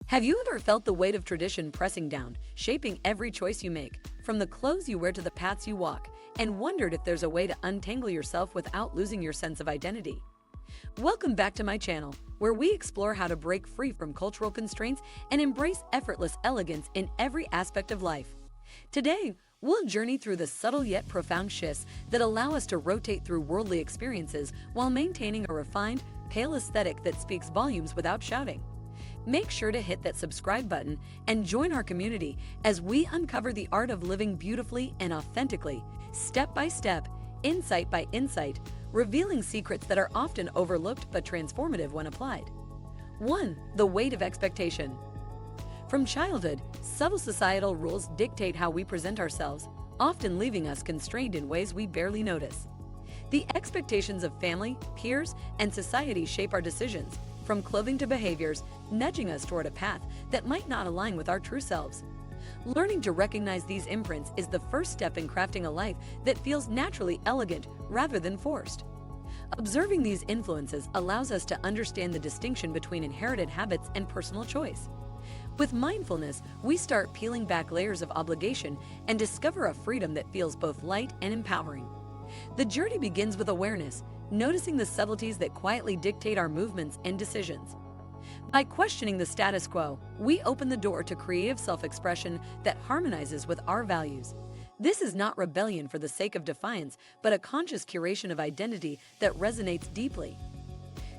Have you ever felt the weight of tradition pressing down, shaping every choice you make, from the clothes you wear to the paths you walk, and wondered if there's a way to untangle yourself without losing your sense of identity? Welcome back to my channel, where we explore how to break free from cultural constraints and embrace effortless elegance in every aspect of life. Today, we'll journey through the subtle yet profound shifts that allow us to rotate through worldly experiences while maintaining a refined, pale aesthetic that speaks volumes without shouting. Make sure to hit that subscribe button and join our community as we uncover the art of living beautifully and authentically, step by step, insight by insight, revealing secrets that are often overlooked but transformative when applied. 1. The weight of expectation. From childhood, subtle societal rules dictate how we present ourselves, often leaving us constrained in ways we barely notice. The expectations of family, peers, and society shape our decisions, from clothing to behaviors, nudging us toward a path that might not align with our true selves. Learning to recognize these imprints is the first step in crafting a life that feels naturally elegant rather than forced. Observing these influences allows us to understand the distinction between inherited habits and personal choice. With mindfulness, we start peeling back layers of obligation and discover a freedom that feels both light and empowering. The journey begins with awareness, noticing the subtleties that quietly dictate our movements and decisions. By questioning the status quo, we open the door to creative self-expression that harmonizes with our values. This is not rebellion for the sake of defiance, but a conscious curation of identity that resonates deeply.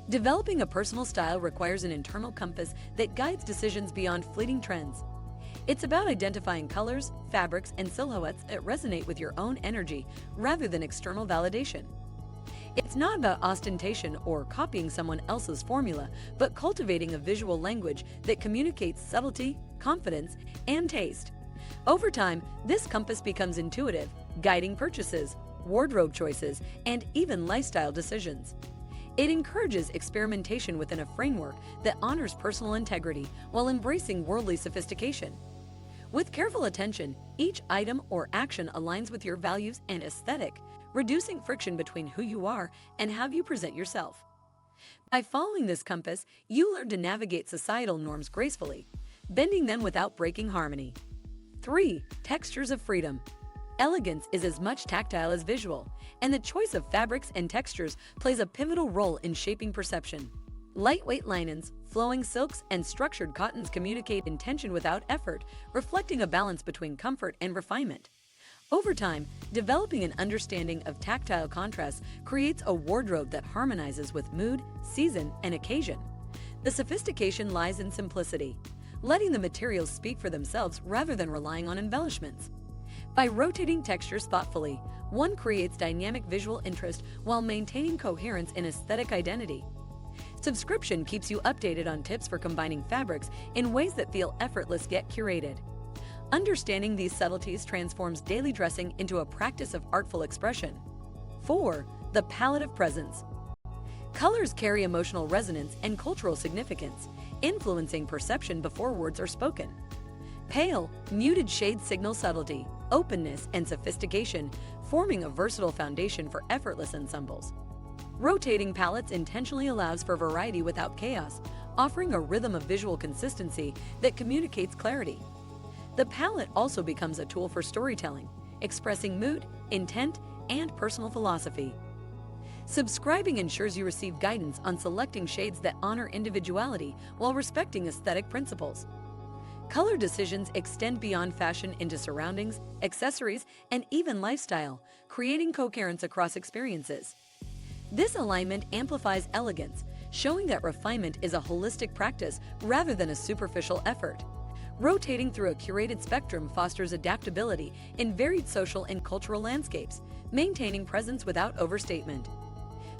Developing a personal style requires an internal compass that guides decisions beyond fleeting trends. It's about identifying colors, fabrics, and silhouettes that resonate with your own energy rather than external validation. It's not about ostentation or copying someone else's formula, but cultivating a visual language that communicates subtlety, confidence, and taste. Over time, this compass becomes intuitive, guiding purchases, wardrobe choices, and even lifestyle decisions. It encourages experimentation within a framework that honors personal integrity while embracing worldly sophistication. With careful attention, each item or action aligns with your values and aesthetic, reducing friction between who you are and how you present yourself. By following this compass, you learn to navigate societal norms gracefully, bending them without breaking harmony. 3. Textures of freedom. Elegance is as much tactile as visual, and the choice of fabrics and textures plays a pivotal role in shaping perception. Lightweight linens, flowing silks, and structured cottons communicate intention without effort, reflecting a balance between comfort and refinement. Over time, developing an understanding of tactile contrasts creates a wardrobe that harmonizes with mood, season, and occasion. The sophistication lies in simplicity, letting the materials speak for themselves rather than relying on embellishments. By rotating textures thoughtfully, one creates dynamic visual interest while maintaining coherence in aesthetic identity. Subscription keeps you updated on tips for combining fabrics in ways that feel effortless yet curated. Understanding these subtleties transforms daily dressing into a practice of artful expression. 4. The palette of presence. Colors carry emotional resonance and cultural significance, influencing perception before words are spoken. Pale, muted shades signal subtlety, openness, and sophistication, forming a versatile foundation for effortless ensembles. Rotating palettes intentionally allows for variety without chaos, offering a rhythm of visual consistency that communicates clarity. The palette also becomes a tool for storytelling, expressing mood, intent, and personal philosophy. Subscribing ensures you receive guidance on selecting shades that honor individuality while respecting aesthetic principles. Color decisions extend beyond fashion into surroundings, accessories, and even lifestyle, creating coherence across experiences. This alignment amplifies elegance, showing that refinement is a holistic practice rather than a superficial effort. Rotating through a curated spectrum fosters adaptability in varied social and cultural landscapes, maintaining presence without overstatement.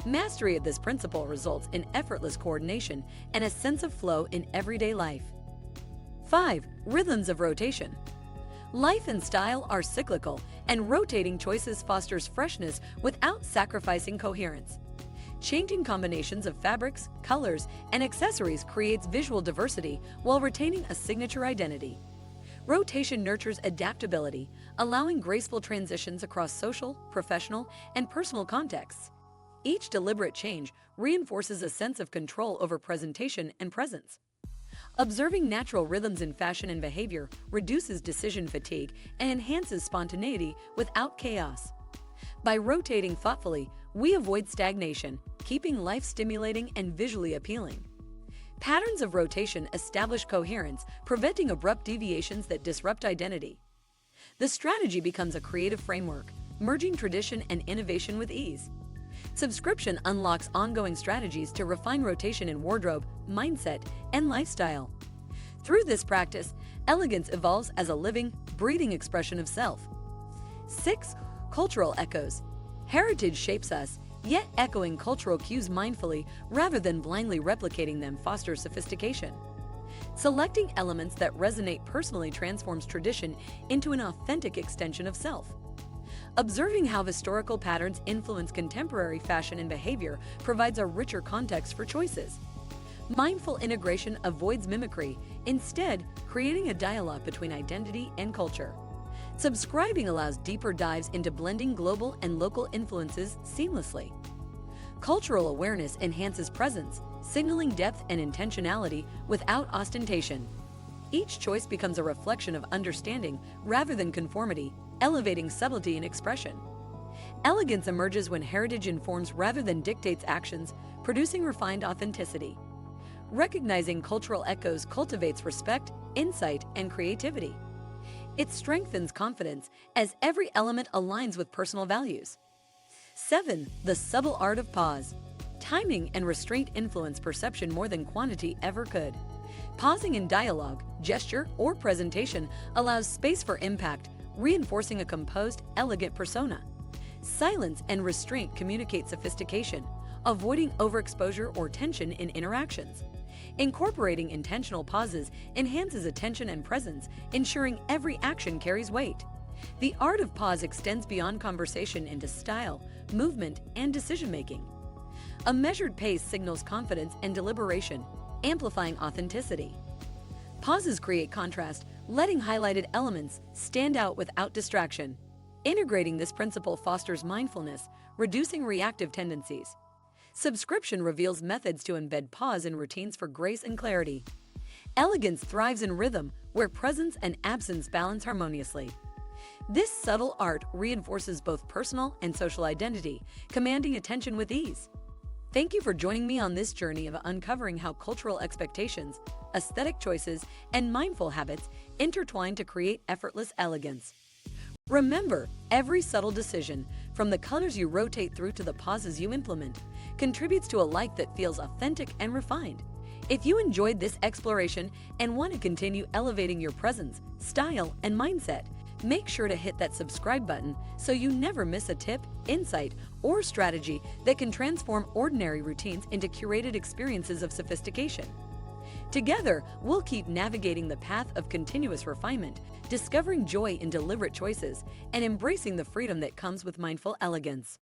Mastery of this principle results in effortless coordination and a sense of flow in everyday life. 5. Rhythms of rotation. Life and style are cyclical, and rotating choices fosters freshness without sacrificing coherence. Changing combinations of fabrics, colors, and accessories creates visual diversity while retaining a signature identity. Rotation nurtures adaptability, allowing graceful transitions across social, professional, and personal contexts. Each deliberate change reinforces a sense of control over presentation and presence. Observing natural rhythms in fashion and behavior reduces decision fatigue and enhances spontaneity without chaos. By rotating thoughtfully, we avoid stagnation, keeping life stimulating and visually appealing. Patterns of rotation establish coherence, preventing abrupt deviations that disrupt identity. The strategy becomes a creative framework, merging tradition and innovation with ease. Subscription unlocks ongoing strategies to refine rotation in wardrobe, mindset, and lifestyle. Through this practice, elegance evolves as a living, breathing expression of self. 6. Cultural echoes. Heritage shapes us, yet echoing cultural cues mindfully rather than blindly replicating them fosters sophistication. Selecting elements that resonate personally transforms tradition into an authentic extension of self. Observing how historical patterns influence contemporary fashion and behavior provides a richer context for choices. Mindful integration avoids mimicry, instead creating a dialogue between identity and culture. Subscribing allows deeper dives into blending global and local influences seamlessly. Cultural awareness enhances presence, signaling depth and intentionality without ostentation. Each choice becomes a reflection of understanding rather than conformity, elevating subtlety and expression. Elegance emerges when heritage informs rather than dictates actions, producing refined authenticity. Recognizing cultural echoes cultivates respect, insight, and creativity. It strengthens confidence as every element aligns with personal values. 7. The subtle art of pause. Timing and restraint influence perception more than quantity ever could. Pausing in dialogue, gesture, or presentation allows space for impact, reinforcing a composed, elegant persona. Silence and restraint communicate sophistication, avoiding overexposure or tension in interactions. Incorporating intentional pauses enhances attention and presence, ensuring every action carries weight. The art of pause extends beyond conversation into style, movement, and decision-making. A measured pace signals confidence and deliberation, amplifying authenticity. Pauses create contrast, letting highlighted elements stand out without distraction. Integrating this principle fosters mindfulness, reducing reactive tendencies. Subscription reveals methods to embed pause in routines for grace and clarity. Elegance thrives in rhythm, where presence and absence balance harmoniously. This subtle art reinforces both personal and social identity, commanding attention with ease. Thank you for joining me on this journey of uncovering how cultural expectations, aesthetic choices, and mindful habits intertwine to create effortless elegance. Remember, every subtle decision, from the colors you rotate through to the pauses you implement, contributes to a life that feels authentic and refined. If you enjoyed this exploration and want to continue elevating your presence, style, and mindset, make sure to hit that subscribe button so you never miss a tip, insight, or strategy that can transform ordinary routines into curated experiences of sophistication. Together, we'll keep navigating the path of continuous refinement, discovering joy in deliberate choices, and embracing the freedom that comes with mindful elegance.